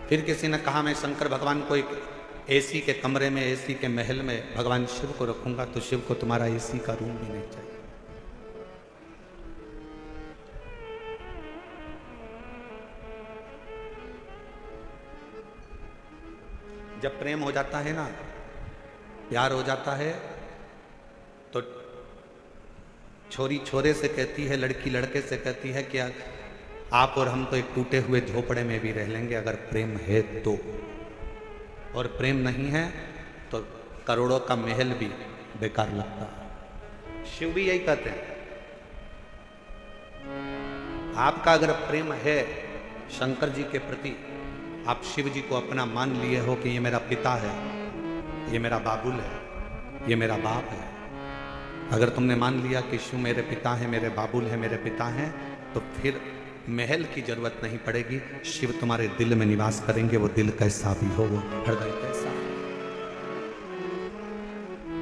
फिर किसी ने कहा मैं शंकर भगवान को एक एसी के कमरे में, एसी के महल में भगवान शिव को रखूंगा, तो शिव को तुम्हारा एसी का रूम भी नहीं चाहिए। जब प्रेम हो जाता है ना, प्यार हो जाता है, तो छोरी छोरे से कहती है, लड़की लड़के से कहती है कि आप और हम तो एक टूटे हुए झोपड़े में भी रह लेंगे अगर प्रेम है तो, और प्रेम नहीं है तो करोड़ों का महल भी बेकार लगता है। शिव भी यही कहते हैं, आपका अगर प्रेम है शंकर जी के प्रति, आप शिव जी को अपना मान लिए हो कि ये मेरा पिता है, ये मेरा बाबुल है, ये मेरा बाप है, अगर तुमने मान लिया कि शिव मेरे पिता है, मेरे बाबुल है, मेरे पिता हैं, तो फिर महल की जरूरत नहीं पड़ेगी। शिव तुम्हारे दिल में निवास करेंगे। वो दिल कैसा भी हो, वो हृदय कैसा,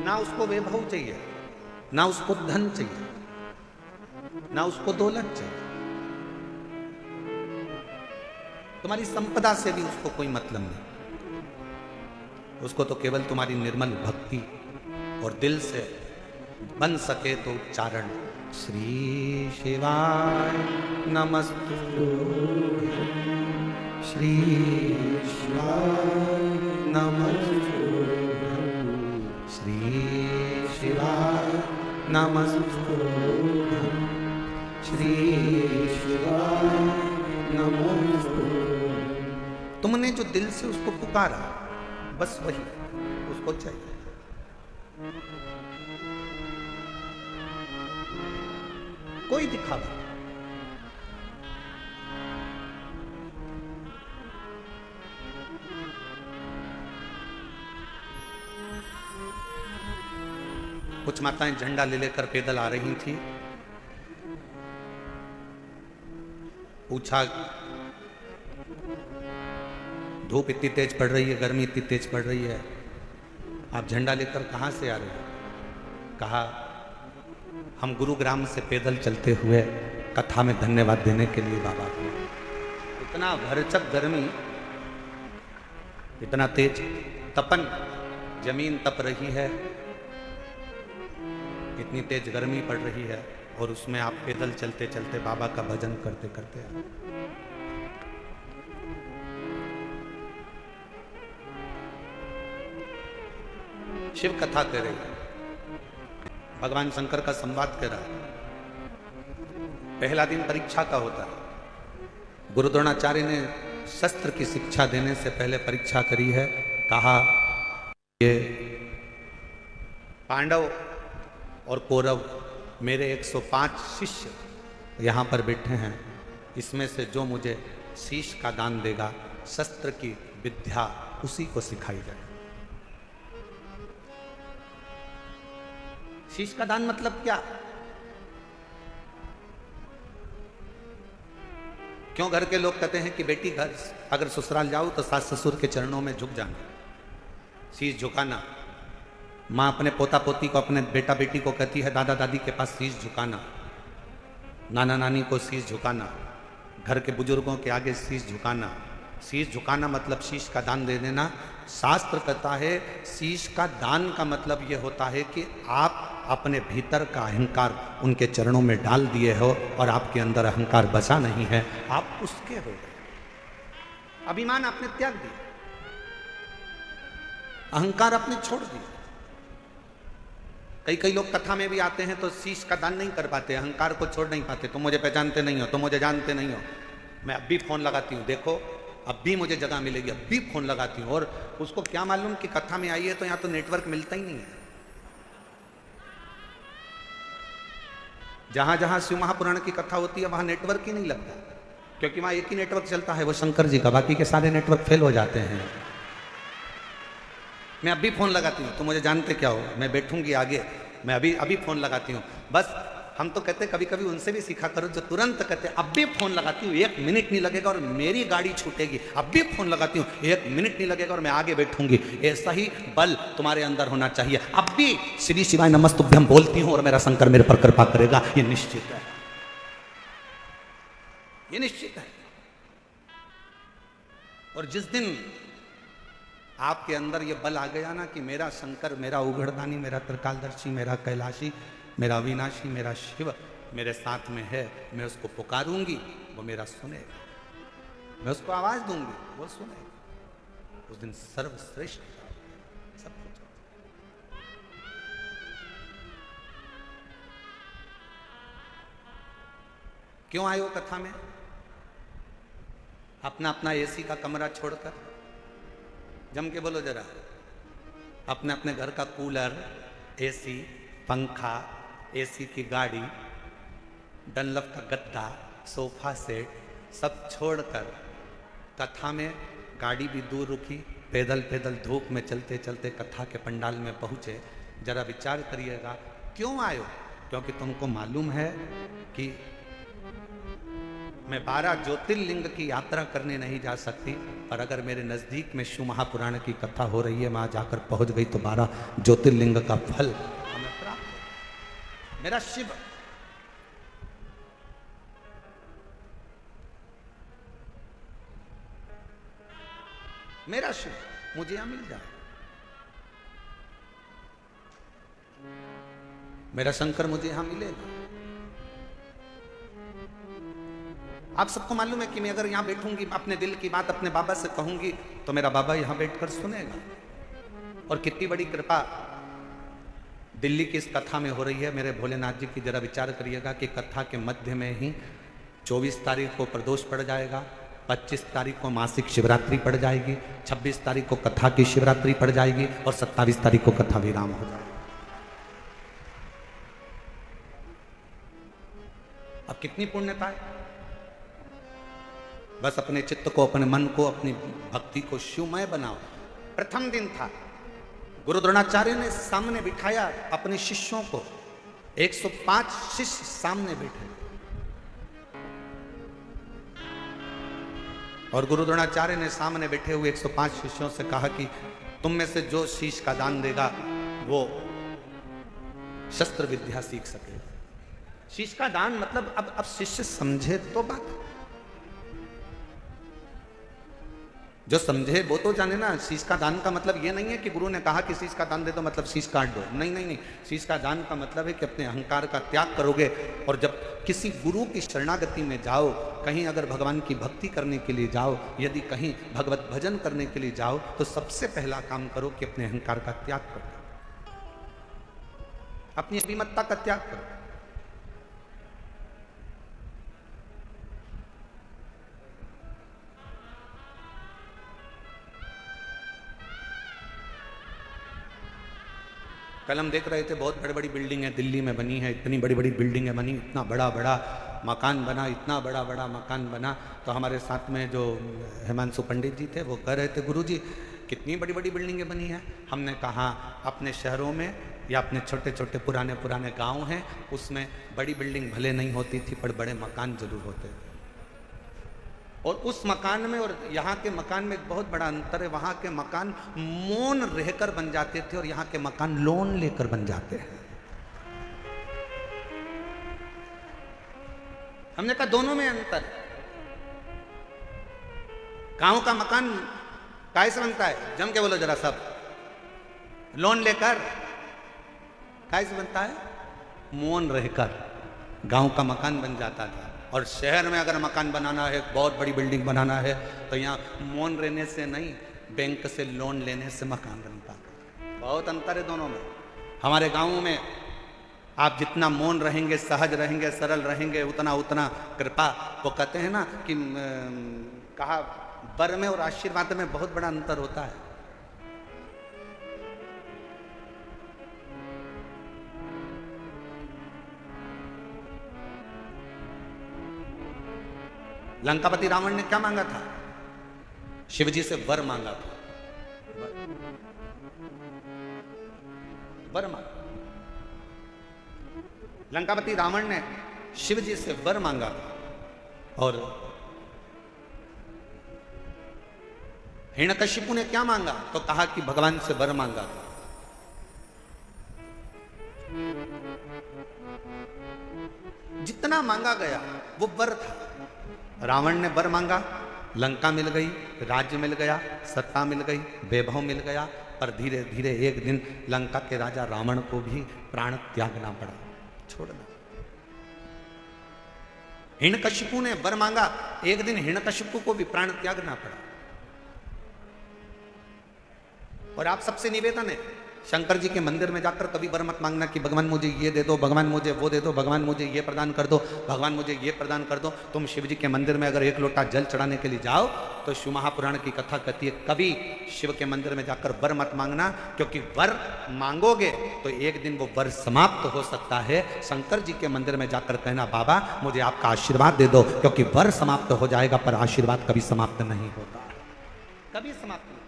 ना उसको वैभव चाहिए, ना उसको धन चाहिए, ना उसको दौलत चाहिए, तुम्हारी संपदा से भी उसको कोई मतलब नहीं। उसको तो केवल तुम्हारी निर्मल भक्ति और दिल से बन सके तो उच्चारण, श्री शिवाय नमस्तु, श्री शिवाय नमस्तु, श्री शिवाय नमस्तु, श्री शिवाय नमस्तु। तुमने जो दिल से उसको पुकारा, बस वही उसको चाहिए। कोई दिखावा, कुछ माताएं झंडा ले लेकर पैदल आ रही थी। पूछा, धूप इतनी तेज पड़ रही है, गर्मी इतनी तेज पड़ रही है, आप झंडा लेकर कहां से आ रहे हो? कहा, हम गुरुग्राम से पैदल चलते हुए कथा में धन्यवाद देने के लिए बाबा को। इतना भरचक गर्मी, इतना तेज तपन, जमीन तप रही है, इतनी तेज गर्मी पड़ रही है, और उसमें आप पैदल चलते चलते बाबा का भजन करते करते शिव कथा कह रही है, भगवान शंकर का संवाद कर रहा है। पहला दिन परीक्षा का होता है। गुरु द्रोणाचार्य ने शस्त्र की शिक्षा देने से पहले परीक्षा करी है। कहा, ये पांडव और कौरव मेरे 105 शिष्य यहाँ पर बैठे हैं, इसमें से जो मुझे शीश का दान देगा, शस्त्र की विद्या उसी को सिखाई जाए। शीश का दान मतलब क्या? क्यों घर के लोग कहते हैं कि बेटी घर अगर ससुराल जाओ तो सास ससुर के चरणों में झुक जाना, शीश झुकाना। माँ अपने पोता पोती को, अपने बेटा बेटी को कहती है दादा दादी के पास शीश झुकाना, नाना नानी को शीश झुकाना, घर के बुजुर्गों के आगे शीश झुकाना। शीश झुकाना मतलब शीश का दान दे देना। शास्त्र कहता है शीश का दान का मतलब यह होता है कि आप अपने भीतर का अहंकार उनके चरणों में डाल दिए हो और आपके अंदर अहंकार बचा नहीं है, आप उसके हो गए। अभिमान आपने त्याग दिया, अहंकार आपने छोड़ दिया। कई लोग कथा में भी आते हैं तो शीश का दान नहीं कर पाते, अहंकार को छोड़ नहीं पाते। तुम मुझे पहचानते नहीं हो, तुम मुझे जानते नहीं हो, मैं अब भी फोन लगाती हूँ, देखो अब भी मुझे जगह मिलेगी, अब भी फोन लगाती हूँ। और उसको क्या मालूम कि कथा में आई है तो यहाँ तो नेटवर्क मिलता ही नहीं है। जहां जहां शिव महापुराण की कथा होती है वहां नेटवर्क ही नहीं लगता, क्योंकि वहां एक ही नेटवर्क चलता है, वो शंकर जी का, बाकी के सारे नेटवर्क फेल हो जाते हैं। मैं अभी फोन लगाती हूँ, तुम मुझे जानते क्या हो, मैं बैठूंगी आगे, मैं अभी फोन लगाती हूँ। बस हम तो कहते कभी कभी उनसे भी सीखा करो जो तुरंत कहते अब भी फोन लगाती हूँ, 1 मिनट नहीं लगेगा और मेरी गाड़ी छूटेगी, अब भी फोन लगाती हूँ, 1 मिनट नहीं लगेगा और मैं आगे बैठूंगी। ऐसा ही बल तुम्हारे अंदर होना चाहिए। अब भी श्री शिवाय नमस्तुभ्यम बोलती हूँ और मेरा शंकर मेरे पर कृपा करेगा, ये निश्चित है, ये निश्चित है। और जिस दिन आपके अंदर ये बल आ गया ना कि मेरा शंकर, मेरा उघड़दानी, मेरा त्रिकालदर्शी, मेरा कैलाशी, मेरा अविनाशी, मेरा शिव मेरे साथ में है, मैं उसको पुकारूंगी, वो मेरा सुनेगा, मैं उसको आवाज दूंगी, वो सुनेगा। उस दिन सर्वश्रेष्ठ सब कुछ। क्यों आए हो कथा में? अपना अपना एसी का कमरा छोड़कर, जम के बोलो जरा, अपने अपने घर का कूलर, एसी, पंखा, एसी की गाड़ी, डनलप का गद्दा, सोफा सेट सब छोड़कर कथा में गाड़ी भी दूर रुकी, पैदल पैदल धूप में चलते चलते कथा के पंडाल में पहुंचे। जरा विचार करिएगा, क्यों आए हो? क्योंकि तुमको मालूम है कि मैं 12 ज्योतिर्लिंग की यात्रा करने नहीं जा सकती, पर अगर मेरे नजदीक में शिव महापुराण की कथा हो रही है, वहां जाकर पहुंच गई तो 12 ज्योतिर्लिंग का फल हमें प्राप्त। मेरा शिव, मेरा शिव मुझे यहां मिल जाए, मेरा शंकर मुझे यहां मिलेगा। आप सबको मालूम है कि मैं अगर यहां बैठूंगी, अपने दिल की बात अपने बाबा से कहूंगी, तो मेरा बाबा यहां बैठकर सुनेगा। और कितनी बड़ी कृपा दिल्ली की इस कथा में हो रही है मेरे भोलेनाथ जी की। जरा विचार करिएगा कि कथा के मध्य में ही 24 तारीख को प्रदोष पड़ जाएगा, 25 तारीख को मासिक शिवरात्रि पड़ जाएगी, 26 तारीख को कथा की शिवरात्रि पड़ जाएगी और 27 तारीख को कथा विराम हो जाएगा। अब कितनी पुण्यता है। बस अपने चित्त को, अपने मन को, अपनी भक्ति को शिवमय बनाओ। प्रथम दिन था, गुरु द्रोणाचार्य ने सामने बिठाया अपने शिष्यों को, 105 शिष्य सामने बैठे और गुरु द्रोणाचार्य ने सामने बैठे हुए 105 शिष्यों से कहा कि तुम में से जो शीश का दान देगा वो शस्त्र विद्या सीख सके। शीश का दान मतलब अब शिष्य समझे तो बात, जो समझे वो तो जाने ना। शीश का दान का मतलब ये नहीं है कि गुरु ने कहा कि शीश का दान दे दो मतलब शीश काट दो, नहीं नहीं नहीं। शीश का दान का मतलब है कि अपने अहंकार का त्याग करोगे और जब किसी गुरु की शरणागति में जाओ, कहीं अगर भगवान की भक्ति करने के लिए जाओ, यदि कहीं भगवत भजन करने के लिए जाओ, तो सबसे पहला काम करो कि अपने अहंकार का त्याग करो, अपनी अभिमत्ता का त्याग करो। कल हम देख रहे थे बहुत बड़ी बड़ी बिल्डिंग है दिल्ली में बनी है, इतनी बड़ी बड़ी बिल्डिंगें बनी, इतना बड़ा बड़ा मकान बना, इतना बड़ा बड़ा मकान बना। तो हमारे साथ में जो हिमांशु पंडित जी थे वो कह रहे थे, गुरु जी कितनी बड़ी बड़ी बिल्डिंगें बनी हैं। हमने कहा अपने शहरों में या अपने छोटे छोटे पुराने पुराने गाँव हैं, उसमें बड़ी बिल्डिंग भले नहीं होती थी पर बड़े मकान जरूर होते थे। और उस मकान में और यहाँ के मकान में एक बहुत बड़ा अंतर है। वहाँ के मकान मौन रहकर बन जाते थे और यहाँ के मकान लोन लेकर बन जाते हैं। हमने कहा दोनों में अंतर। गांव का मकान कैसे बनता है? जम के बोलो जरा सब, लोन लेकर। कैसे बनता है? मौन रहकर गांव का मकान बन जाता था। और शहर में अगर मकान बनाना है, बहुत बड़ी बिल्डिंग बनाना है, तो यहाँ मौन रहने से नहीं, बैंक से लोन लेने से मकान बनता है। बहुत अंतर है दोनों में। हमारे गाँव में आप जितना मौन रहेंगे, सहज रहेंगे, सरल रहेंगे, उतना उतना कृपा। वो कहते हैं ना कि कहा वर में और आशीर्वाद में बहुत बड़ा अंतर होता है। लंकापति रावण ने क्या मांगा था? शिवजी से वर मांगा था। वर मांगा। लंकापति रावण ने शिवजी से वर मांगा और हिरण्यकशिपु ने क्या मांगा? तो कहा कि भगवान से वर मांगा था। जितना मांगा गया वो वर था। रावण ने वर मांगा लंका मिल गई, राज्य मिल गया, सत्ता मिल गई, वैभव मिल गया, पर धीरे धीरे एक दिन लंका के राजा रावण को भी प्राण त्यागना पड़ा, छोड़ना। हिरण्यकशिपु ने वर मांगा, एक दिन हिरण्यकशिपु को भी प्राण त्यागना पड़ा। और आप सबसे निवेदन है, शंकर जी के मंदिर में जाकर कभी वर मत मांगना कि भगवान मुझे ये दे दो, भगवान मुझे वो दे दो, भगवान मुझे ये प्रदान कर दो, भगवान मुझे ये प्रदान कर दो। तुम शिव जी के मंदिर में अगर एक लोटा जल चढ़ाने के लिए जाओ तो शिव महापुराण की कथा कहती है कभी शिव के मंदिर में जाकर वर मत मांगना, क्योंकि वर मांगोगे तो एक दिन वो वर समाप्त हो सकता है। शंकर जी के मंदिर में जाकर कहना बाबा मुझे आपका आशीर्वाद दे दो, क्योंकि वर समाप्त हो जाएगा पर आशीर्वाद कभी समाप्त नहीं होता, कभी समाप्त नहीं।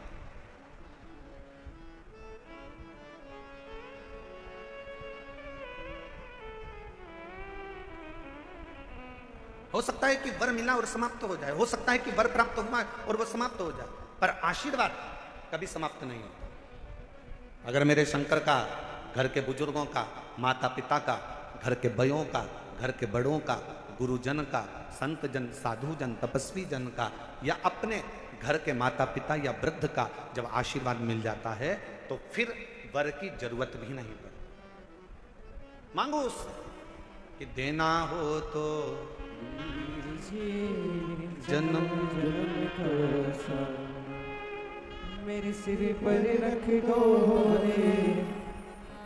हो सकता है कि वर मिला और समाप्त हो जाए, हो सकता है कि वर प्राप्त हुआ और वो समाप्त हो जाए, पर आशीर्वाद कभी समाप्त नहीं होता। अगर मेरे शंकर का, घर के बुजुर्गों का, माता पिता का, घर के बयों का, घर के बड़ों का, गुरुजन का, संत जन, साधु जन, तपस्वी जन का, या अपने घर के माता पिता या वृद्ध का जब आशीर्वाद मिल जाता है तो फिर वर की जरूरत भी नहीं पड़ती। मांगो उससे कि देना हो तो जन्म मेरे सिर पर रख दो रे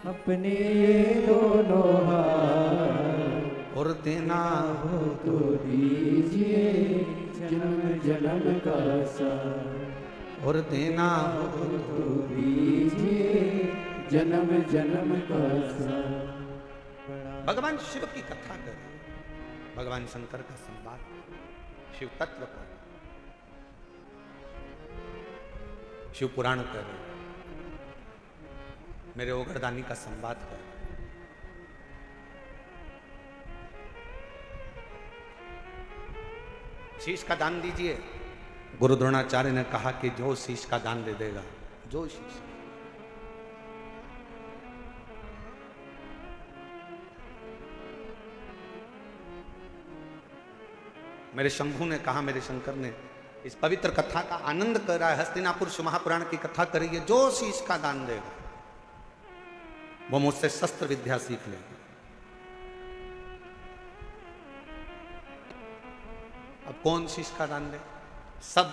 अपने ये दोनों हाथ, और देना हो तो दीजिए जन्म जन्म का साथ, और देना हो तो दीजिए जन्म जन्म का साथ। भगवान शिव की कथा करें, भगवान शंकर का संवाद, शिव तत्व का, शिव पुराण करें, मेरे ओगरदानी का संवाद करें। शीश का दान दीजिए। गुरु द्रोणाचार्य ने कहा कि जो शीश का दान दे देगा, जो शीश, मेरे शंभू ने कहा, मेरे शंकर ने इस पवित्र कथा का आनंद कर रहा है, हस्तिनापुर शिव महापुराण की कथा करिए, जो शीश का दान देगा वो मुझसे शस्त्र विद्या सीख लेगा। अब कौन शीश का दान दे? सब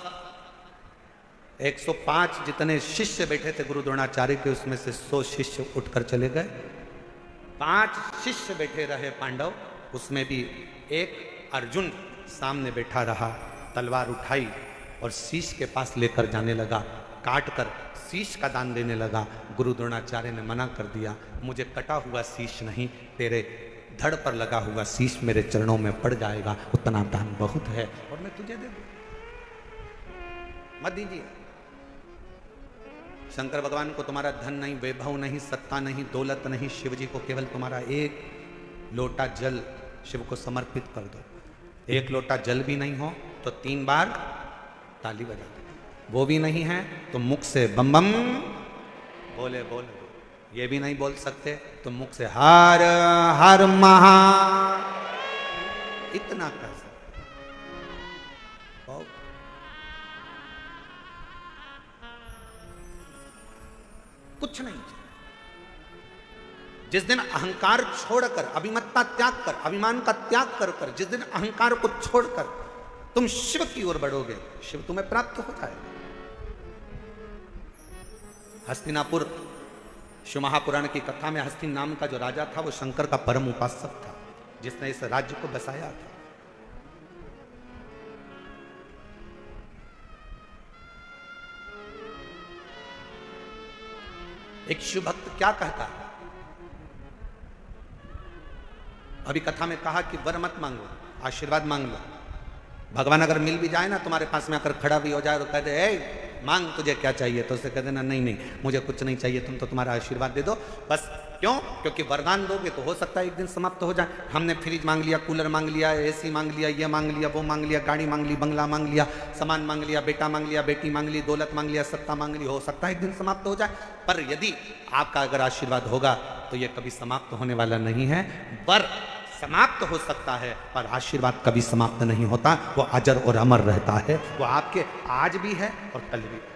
105 जितने शिष्य बैठे थे गुरु द्रोणाचार्य के, उसमें से 100 शिष्य उठकर चले गए। 5 शिष्य बैठे रहे पांडव, उसमें भी एक अर्जुन सामने बैठा रहा, तलवार उठाई और शीश के पास लेकर जाने लगा, काट कर शीश का दान देने लगा। गुरु द्रोणाचार्य ने मना कर दिया, मुझे कटा हुआ शीश नहीं, तेरे धड़ पर लगा हुआ शीश मेरे चरणों में पड़ जाएगा, उतना दान बहुत है और मैं तुझे दे दूं, मत दीजिए। शंकर भगवान को तुम्हारा धन नहीं, वैभव नहीं, सत्ता नहीं, दौलत नहीं, शिव जी को केवल तुम्हारा एक लोटा जल शिव को समर्पित कर दो। एक लोटा जल भी नहीं हो तो 3 बार ताली बजा दो, वो भी नहीं है तो मुख से बम बम बोले बोले, ये भी नहीं बोल सकते तो मुख से हर हर महा, इतना कर सकते। कुछ नहीं चाहिए। जिस दिन अहंकार छोड़कर, अभिमत्ता त्याग कर, अभिमान का त्याग कर कर, जिस दिन अहंकार को छोड़कर तुम शिव की ओर बढ़ोगे, शिव तुम्हें प्राप्त हो जाएगा। हस्तिनापुर शिव महापुराण की कथा में हस्तिन नाम का जो राजा था वो शंकर का परम उपासक था, जिसने इस राज्य को बसाया था। एक शिव भक्त क्या कहता है? अभी कथा में कहा कि वर मत मांगो, आशीर्वाद मांग लो। भगवान अगर मिल भी जाए ना, तुम्हारे पास में आकर खड़ा भी हो जाए और कह दे ए मांग तुझे क्या चाहिए, तो उसे कह देना नहीं नहीं मुझे कुछ नहीं चाहिए, तुम तो तुम्हारा आशीर्वाद दे दो बस। क्यों? क्योंकि वरदान दोगे तो हो सकता है एक दिन समाप्त हो जाए। हमने फ्रिज मांग लिया, कूलर मांग लिया, एसी मांग लिया, ये मांग लिया, वो मांग लिया, गाड़ी मांग ली, बंगला मांग लिया, सामान मांग लिया, बेटा मांग लिया, बेटी मांग ली, दौलत मांग लिया, सत्ता मांग ली, हो सकता है एक दिन समाप्त हो जाए। पर यदि आपका अगर आशीर्वाद होगा तो ये कभी समाप्त होने वाला नहीं है। वर समाप्त हो सकता है, पर आशीर्वाद कभी समाप्त नहीं होता, वो अजर और अमर रहता है। वो आपके आज भी है और कल भी है।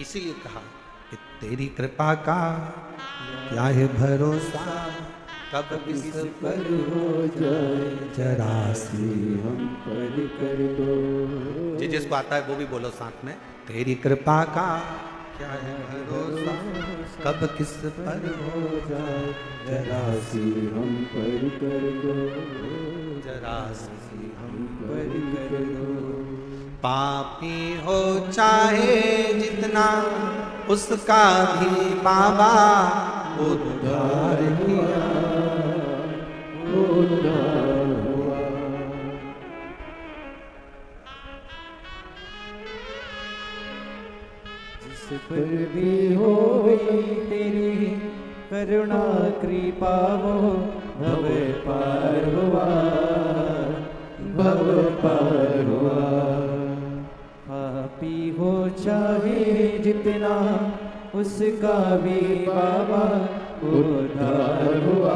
इसीलिए कहा कि तेरी कृपा का क्या है भरोसा, कब किस पर हो जाए जरा सी हम पर कर दो। जी जिसको आता है वो भी बोलो साथ में, तेरी कृपा का क्या है भरोसा, कब किस पर हो जाए जरा सी हम पर कर दो, जरा सी हम पर कर दो। पापी हो चाहे जितना उसका भी बाबा उद्धार किया, उद्धार हुआ। जिस पर भी हो गई तेरी करुणा कृपा वो भव पार हुआ, भव पार हुआ। पापी हो चाहे जितना उसका भी बाबा उद्धार हुआ,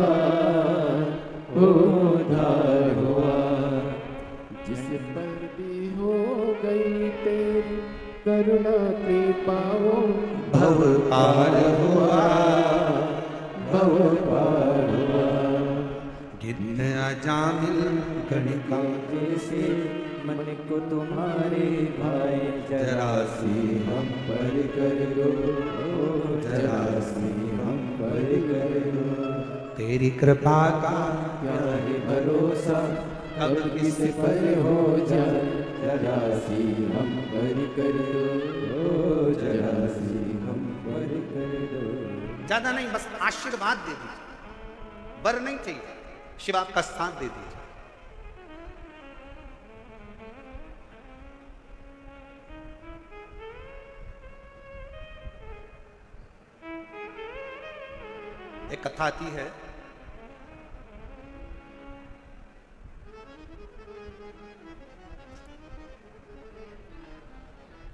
उद्धार हुआ। जिस पर भी हो गई तेरी करुणा कृपा वो भव पार हुआ, भव पार हुआ। गिद्ध अजामिल गणिका जैसे मन को तुम्हारे भाई जरा सी हम पर कर दो, जरा सी हम पर कर दो। तेरी कृपा का क्या है भरोसा, कब किस पर हो जाए जरा सी हम पर कर दो, जरा सी हम पर कर दो। ज्यादा नहीं, बस आशीर्वाद दे दीजिए, वर नहीं चाहिए, शिव आपका साथ दे दीजिए। एक कथा आती है,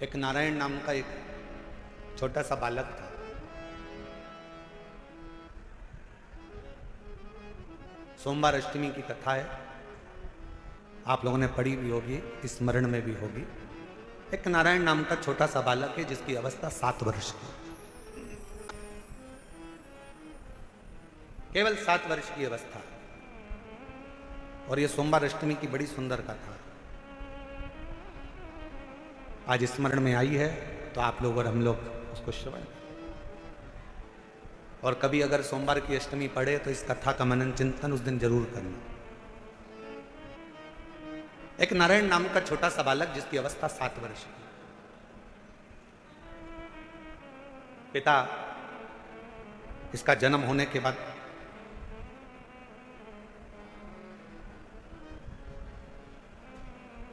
एक नारायण नाम का एक छोटा सा बालक था। सोमवार अष्टमी की कथा है, आप लोगों ने पढ़ी भी होगी, स्मरण में भी होगी। एक नारायण नाम का छोटा सा बालक है जिसकी अवस्था 7 वर्ष की, केवल 7 वर्ष की अवस्था। और यह सोमवार अष्टमी की बड़ी सुंदर कथा आज स्मरण में आई है, तो आप लोग और हम लोग उसको श्रवण। और कभी अगर सोमवार की अष्टमी पढ़े तो इस कथा का मनन चिंतन उस दिन जरूर करना। एक नारायण नाम का छोटा सा बालक जिसकी अवस्था 7 वर्ष की, पिता इसका जन्म होने के बाद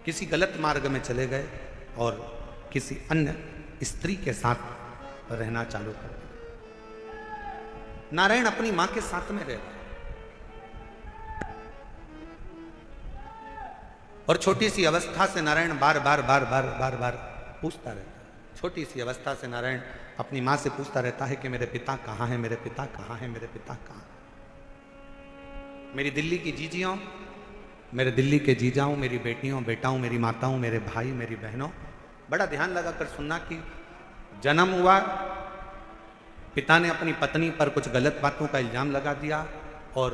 किसी गलत मार्ग में चले गए और किसी अन्य स्त्री के साथ रहना चालू कर दिया। नारायण अपनी मां के साथ में रह रहे और छोटी सी अवस्था से नारायण बार बार पूछता रहता है। छोटी सी अवस्था से नारायण अपनी मां से पूछता रहता है कि मेरे पिता कहाँ हैं, मेरे पिता कहाँ हैं, मेरे पिता कहाँ हैं। मेरी दिल्ली की जीजियों, मेरे दिल्ली के जीजाओं, मेरी बेटियों बेटाओं, मेरी माताओं, मेरे भाई मेरी बहनों, बड़ा ध्यान लगाकर सुनना कि जन्म हुआ, पिता ने अपनी पत्नी पर कुछ गलत बातों का इल्जाम लगा दिया और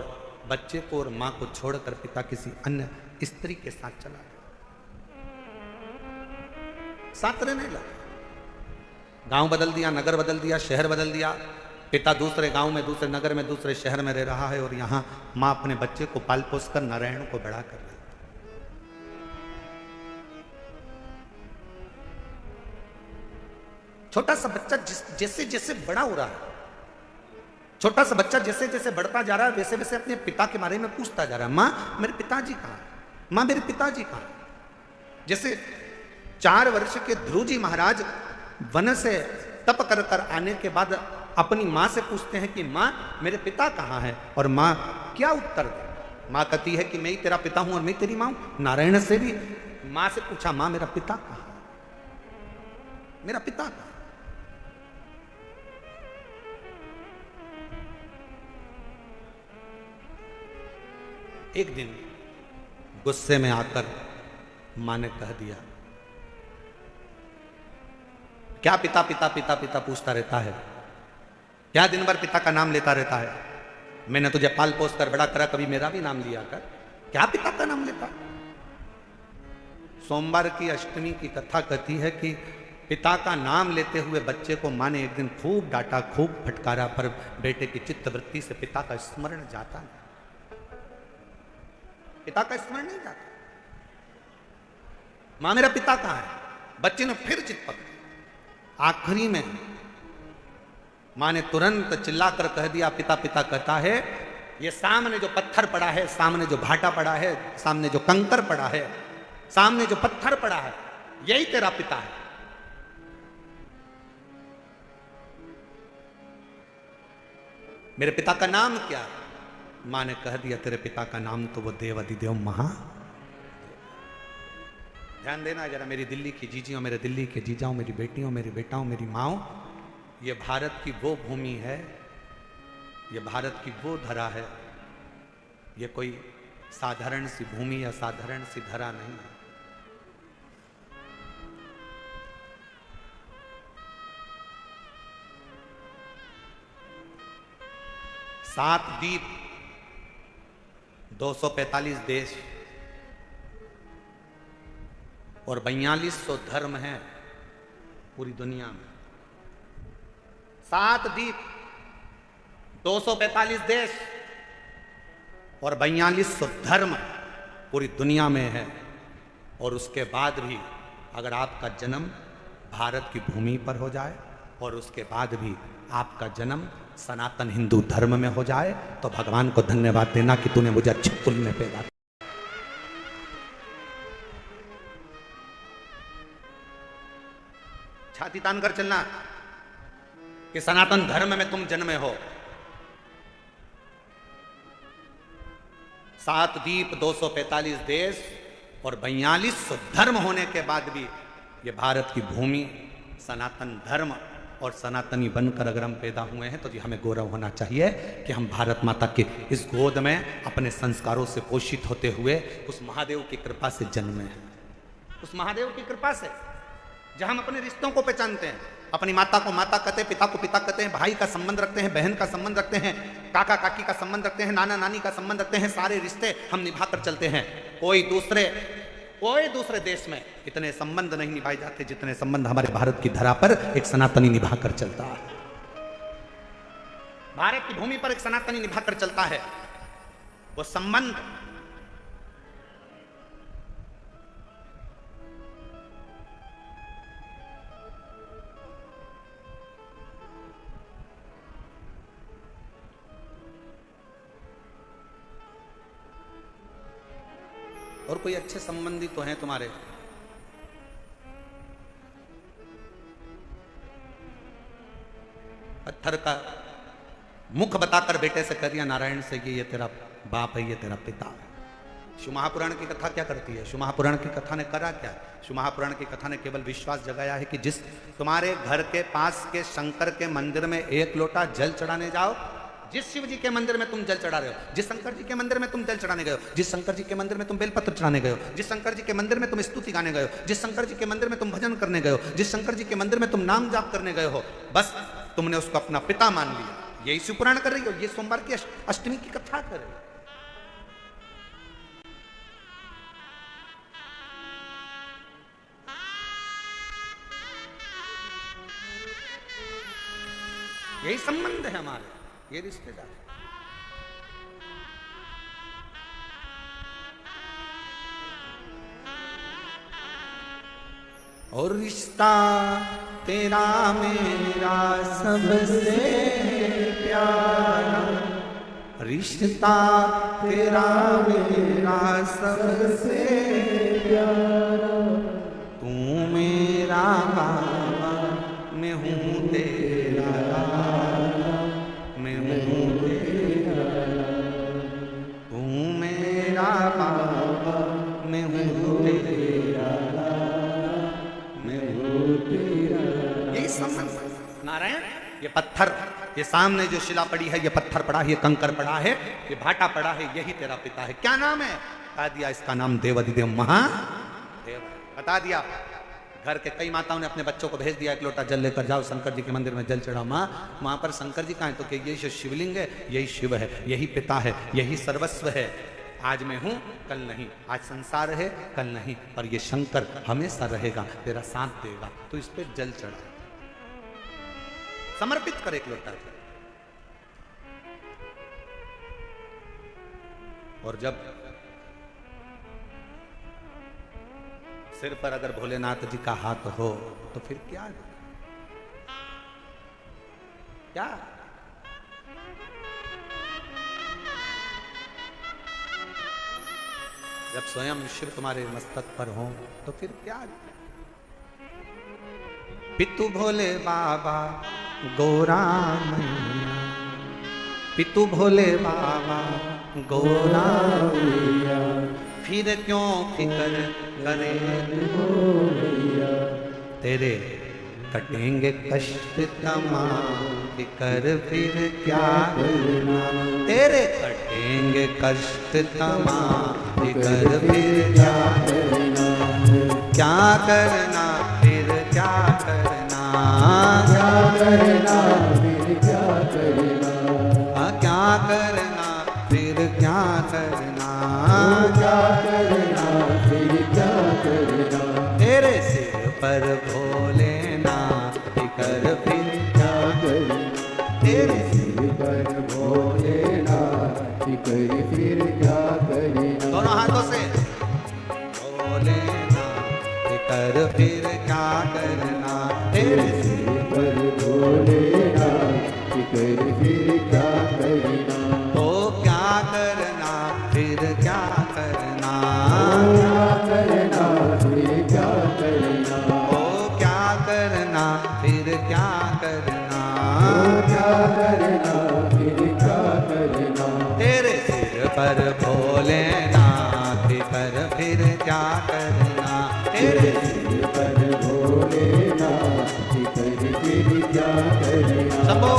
बच्चे को और मां को छोड़कर पिता किसी अन्य स्त्री के साथ चला गया। साथ रहने लगा, गांव बदल दिया, नगर बदल दिया, शहर बदल दिया। पिता दूसरे गांव में, दूसरे नगर में, दूसरे शहर में रह रहा है और यहां मां अपने बच्चे को पाल पोस कर नारायण को बड़ा कर रही है। छोटा सा बच्चा जैसे जैसे बड़ा हो रहा है, छोटा सा बच्चा जैसे जैसे बढ़ता जा रहा है, वैसे वैसे अपने पिता के बारे में पूछता जा रहा है। मां मेरे पिताजी कहां है, मां मेरे पिताजी कहां है। जैसे 4 वर्ष के ध्रुव जी महाराज वन से तप कर कर आने के बाद अपनी मां से पूछते हैं कि मां मेरे पिता कहां है, और मां क्या उत्तर दे। मां कहती है कि मैं ही तेरा पिता हूं और मैं तेरी मां हूं। नारायण से भी मां से पूछा, मां मेरा पिता कहां है, मेरा पिता कहां है। एक दिन गुस्से में आकर मां ने कह दिया, क्या पिता पिता पिता पिता पूछता रहता है, क्या दिन भर पिता का नाम लेता रहता है, मैंने तुझे पाल पोस कर बड़ा करा, कभी मेरा भी नाम लिया कर, क्या पिता का नाम लेता। सोमवार की अष्टमी की कथा कहती है कि पिता का नाम लेते हुए बच्चे को मां ने एक दिन खूब डांटा, खूब फटकारा, पर बेटे की चित्तवृत्ति से पिता का स्मरण जाता नहीं, पिता का स्मरण नहीं जाता। मां मेरा पिता कहां है, बच्चे ने फिर चित पकड़ी। आखिरी में मां ने तुरंत चिल्लाकर कह दिया, पिता पिता कहता है, ये सामने जो पत्थर पड़ा है, सामने जो भाटा पड़ा है, सामने जो कंकर पड़ा है, सामने जो पत्थर पड़ा है, यही तेरा पिता है। मेरे पिता का नाम क्या है? मां ने कह दिया, तेरे पिता का नाम तो वो देव अधिदेव महा। ध्यान देना जरा, मेरी दिल्ली की जीजियों, मेरे दिल्ली के जीजाओं, मेरी बेटियों, मेरी बेटाओं, मेरी माओ, ये भारत की वो भूमि है, ये भारत की वो धरा है, ये कोई साधारण सी भूमि या साधारण सी धरा नहीं है। सात द्वीप, 245 देश और 4200 धर्म हैं पूरी दुनिया में। 7 द्वीप, 245 देश और 4200 धर्म पूरी दुनिया में है। और उसके बाद भी अगर आपका जन्म भारत की भूमि पर हो जाए और उसके बाद भी आपका जन्म सनातन हिंदू धर्म में हो जाए, तो भगवान को धन्यवाद देना कि तूने मुझे अच्छे कुल में पैदा किया। छाती तान कर चलना कि सनातन धर्म में तुम जन्मे हो। 7 द्वीप, 245 देश और 4200 धर्म होने के बाद भी ये भारत की भूमि सनातन धर्म और सनातनी बनकर अगर हम पैदा हुए हैं, तो जी हमें गौरव होना चाहिए कि हम भारत माता के इस गोद में अपने संस्कारों से पोषित होते हुए उस महादेव की कृपा से जन्मे हैं। उस महादेव की कृपा से जहां हम अपने रिश्तों को पहचानते हैं, अपनी माता को माता कहते हैं, पिता को पिता कहते हैं, भाई का संबंध रखते हैं, बहन का संबंध रखते हैं, काका काकी का संबंध रखते हैं, नाना नानी का संबंध रखते हैं, सारे रिश्ते हम निभाकर चलते हैं। कोई दूसरे देश में इतने संबंध नहीं निभाए जाते जितने संबंध हमारे भारत की धरा पर एक सनातनी निभाकर चलता है। भारत की भूमि पर एक सनातनी निभाकर चलता है वो संबंध। और कोई अच्छे संबंधी तो हैं तुम्हारे? पत्थर का मुख बताकर बेटे से कह दिया नारायण से कि ये तेरा बाप है, ये तेरा पिता है। शिव महापुराण की कथा क्या करती है? शिव महापुराण की कथा ने करा क्या? शिव महापुराण की कथा ने केवल विश्वास जगाया है कि जिस तुम्हारे घर के पास के शंकर के मंदिर में 1 लोटा जल चढ़ाने जाओ, जिस शिव जी के मंदिर में तुम जल चढ़ा रहे हो, जिस शंकर जी के मंदिर में तुम जल चढ़ाने गए हो, जिस शंकर जी के मंदिर में तुम बेलपत्र चढ़ाने गए हो, जिस शंकर जी के मंदिर में तुम स्तुति गाने गए हो, जिस शंकर जी के मंदिर में तुम भजन करने गए हो, जिस शंकर जी के मंदिर में तुम नाम जाप करने गए हो, बस तुमने उसको अपना पिता मान लिया। यही शिव पुराण कर रही हो, ये सोमवार की अष्टमी की कथा कर रही हो। यही संबंध है हमारे, ये रिश्तेदार। और रिश्ता तेरा मेरा सबसे प्यारा, रिश्ता तेरा मेरा सबसे प्यारा, तू मेरा बाबा मैं हूँ तेरा लाला, मैं हूँ तेरा, तू मेरा बाबा मैं हूँ तेरा लाला, मैं हूँ तेरा। यही संबंध। नारायण ये पत्थर ये सामने जो शिला पड़ी है, ये पत्थर पड़ा है, ये कंकर पड़ा है, ये भाटा पड़ा है, यही तेरा पिता है। क्या नाम है? बता दिया, इसका नाम देवाधिदेव महादेव। बता दिया। घर के कई माताओं ने अपने बच्चों को भेज दिया, एक लोटा जल लेकर जाओ शंकर जी के मंदिर में जल चढ़ाओ। माँ वहां पर शंकर जी कहाँ है? तो कि यही जो शिवलिंग है, यही शिव है, यही पिता है, यही सर्वस्व है। आज मैं हूं, कल नहीं। आज संसार है, कल नहीं। और ये शंकर हमेशा रहेगा, तेरा साथ देगा। तो इस पे जल चढ़ा, समर्पित कर एक लोटा जल। और जब सिर पर अगर भोलेनाथ जी का हाथ हो तो फिर क्या क्या जब स्वयं शिव तुम्हारे मस्तक पर हो तो फिर क्या? पितु भोले बाबा गोरा मैया, पितु भोले बाबा गोरा मैया, फिर क्यों फिक्र करे तेरे कटेंगे कष्ट तमाम, फिक्र फिर क्या करना, तेरे कटेंगे कष्ट तमाम, फिक्र फिर क्या करना, क्या करना फिर क्या करना, क्या करना फिर क्या करना, क्या करना फिर क्या करना, क्या करना फिर क्या करना, तेरे सिर पर भोलेनाथ फिक्र फिर क्या करना, तेरे सिर पर भोलेनाथ फिक्र फिर क्या करना, दोनों हाथों से भोलेनाथ फिक्र फिर क्या करना, तेरे सिर पर भोलेनाथ फिक्र फिर क्या करना, तो क्या करना फिर क्या करना, क्या करना फिर क्या करना, ओ क्या करना फिर क्या करना, क्या करना फिर क्या करना, तेरे सिर पर भोलेनाथ फिक्र फिर क्या करना, तेरे सिर पर भोलेनाथ फिक्र फिर क्या करना, सबो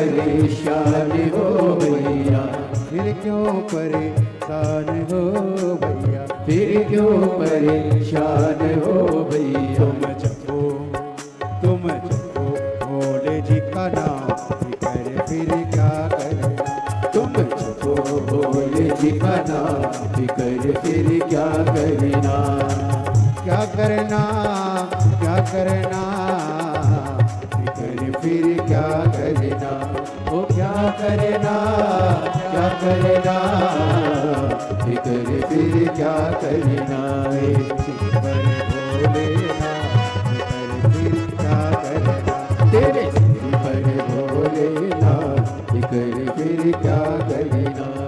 परेशान हो भैया, फिर क्यों परेशान हो भैया, फिर क्यों परेशान हो भैया, तुम जपो भोले जी का नाम, फिर क्या करना, तुम जपो भोले जी का नाम, फिर क्या करना, क्या करना, क्या करना, फिर क्या करना, वो क्या करना, क्या करना, फिकर फिर क्या करना, सिर पर भोलेनाथ, फिकर फिर क्या करना, तेरे सिर पर भोलेनाथ, फिकर फिर क्या करना।